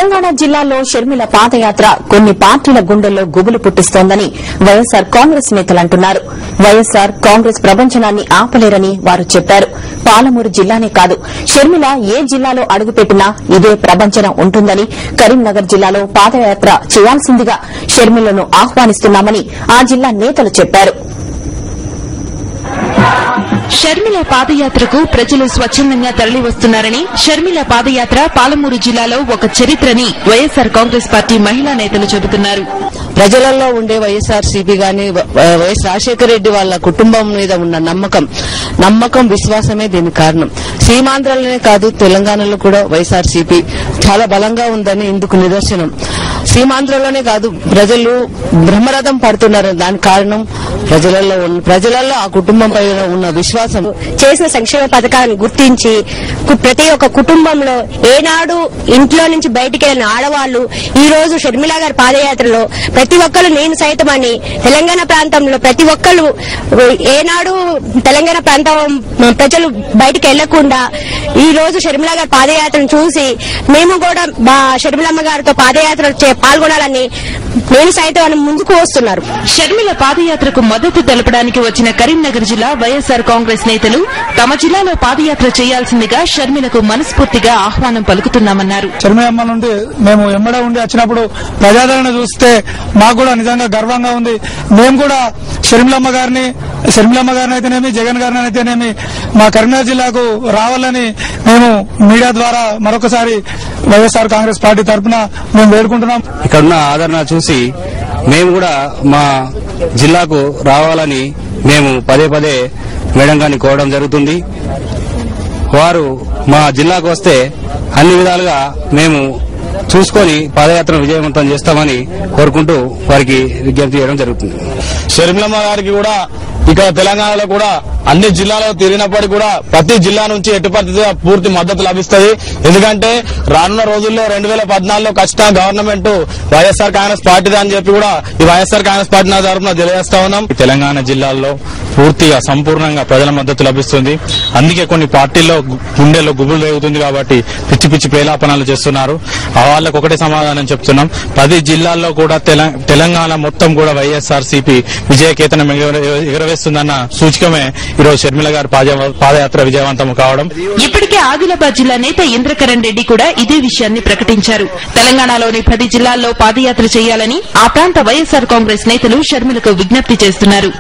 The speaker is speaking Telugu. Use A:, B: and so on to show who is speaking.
A: తెలంగాణ జిల్లాలో షర్మిల పాదయాత్ర కొన్ని పార్టీల గుండెల్లో గుబులు పుట్టిస్తోందని వైఎస్సార్ కాంగ్రెస్ నేతలు అంటున్నారు. వైఎస్సార్ కాంగ్రెస్ ప్రపంచనాన్ని ఆపలేరని వారు చెప్పారు. పాలమూరు జిల్లానే కాదు, షర్మిల ఏ జిల్లాలో అడుగుపెట్టినా ఇదే ప్రపంచనం ఉంటుందని, కరీంనగర్ జిల్లాలో పాదయాత్ర చేయాల్సిందిగా షర్మిలను ఆహ్వానిస్తున్నామని ఆ జిల్లా నేతలు చెప్పారు.
B: షర్మిల పాదయాత్రకు ప్రజలు స్వచ్ఛందంగా తరలివస్తున్నారని, షర్మిల పాదయాత్ర పాలమూరు జిల్లాలో ఒక చరిత్రని వైఎస్సార్ కాంగ్రెస్ పార్టీ మహిళా నేతలు చెబుతున్నారు.
C: ప్రజలలో ఉండే వైఎస్ఆర్సీపీ గాని వైఎస్ రాజశేఖర రెడ్డి వాళ్ళ కుటుంబం మీద ఉన్న నమ్మకం విశ్వాసమే దీనికి కారణం. సీమాంధ్రలోనే కాదు, తెలంగాణలో కూడా వైఎస్ఆర్సీపీ చాలా బలంగా ఉందని ఇందుకు నిదర్శనం. సీమాంధ్రలోనే కాదు, ప్రజలు బ్రహ్మరథం పడుతున్నారు. దానికి కారణం ప్రజలలో ఆ కుటుంబం పైన ఉన్న విశ్వాసం.
D: చేసిన సంక్షేమ పథకాలను గుర్తించి ప్రతి ఒక్క కుటుంబంలో ఏనాడు ఇంట్లో నుంచి బయటికి వెళ్లిన ఆడవాళ్లు ఈ రోజు షర్మిల గారి పాదయాత్రలో ప్రతి ఒక్కరు నేను సైతం అని తెలంగాణ ప్రాంతంలో ప్రతి ఒక్కరు ఏనాడు తెలంగాణ ప్రాంతం ప్రజలు బయటికి వెళ్లకుండా ఈ రోజు షర్మిల గారి పాదయాత్రను చూసి మేము కూడా మా షర్మిలమ్మ గారితో పాదయాత్ర పాల్గొనాలని నేను సైతం అని ముందుకు వస్తున్నారు.
B: షర్మిల పాదయాత్రకు మద్దతు తెలపడానికి వచ్చిన కరీంనగర్ జిల్లా వైఎస్సార్ కాంగ్రెస్ నేతలు తమ జిల్లాలో పాదయాత్ర చేయాల్సిందిగా షర్మిలకు మనస్ఫూర్తిగా ఆహ్వానం పలుకుతున్నామన్నారు.
E: షర్మిలమ్మ నుండి మేము ఎమ్మడ ఉండి వచ్చినప్పుడు ప్రజాదరణ చూస్తే మాకు కూడా నిజంగా గర్వంగా ఉంది. మేము కూడా షర్మిలమ్మ గారిని అయితేనేమి, జగన్ గారిని అయితేనేమి మా కరీంనగర్ జిల్లాకు రావాలని మేము మీడియా ద్వారా మరొకసారి వైఎస్ఆర్ కాంగ్రెస్ పార్టీ తరఫున మేము వేడుకుంటున్నాం.
F: ఇక్కడున్న ఆదరణ చూసి మేము కూడా మా జిల్లాకు రావాలని మేము పదే మేడం గారిని కోరడం జరుగుతుంది. వారు మా జిల్లాకు వస్తే అన్ని విధాలుగా మేము చూసుకొని పాదయాత్ర విజయవంతం చేస్తామని కోరుకుంటూ వారికి విజ్ఞప్తి చేయడం జరుగుతుంది.
G: షర్మిలమ్మ గారికి కూడా ఇక్కడ తెలంగాణలో కూడా అన్ని జిల్లాలో తిరిగినప్పటికీ కూడా ప్రతి జిల్లా నుంచి ఎట్టి పరిస్థితిగా పూర్తి మద్దతు లభిస్తుంది. ఎందుకంటే రానున్న రోజుల్లో 2014లో ఖచ్చితంగా గవర్నమెంట్ వైఎస్ఆర్ కాంగ్రెస్ పార్టీ అని చెప్పి కూడా ఈ వైఎస్ఆర్ కాంగ్రెస్ పార్టీ తరఫున తెలియజేస్తా ఉన్నాం.
H: తెలంగాణ జిల్లాల్లో పూర్తిగా సంపూర్ణంగా ప్రజల మద్దతు లభిస్తుంది. అందుకే కొన్ని పార్టీల్లో గుండెల్లో గుబులు రేగుతుంది కాబట్టి పిచ్చి పేలాపనాలు చేస్తున్నారు. వాళ్ళకు ఒకటే సమాధానం చెప్తున్నాం. 10 జిల్లాల్లో కూడా తెలంగాణ మొత్తం కూడా వైఎస్ఆర్సీపీ విజయకేతనం ఎగరవేస్తుందన్న సూచకమే ఈరోజు షర్మిల గారి పాదయాత్ర విజయవంతం కావడం.
B: ఇప్పటికే ఆదిలాబాద్ జిల్లా నేత ఇంద్రకరణ్ రెడ్డి కూడా ఇదే విషయాన్ని ప్రకటించారు. తెలంగాణలోని 10 జిల్లాల్లో పాదయాత్ర చేయాలని ఆ ప్రాంత వైఎస్సార్ కాంగ్రెస్ నేతలు షర్మిలకు విజ్ఞప్తి చేస్తున్నారు.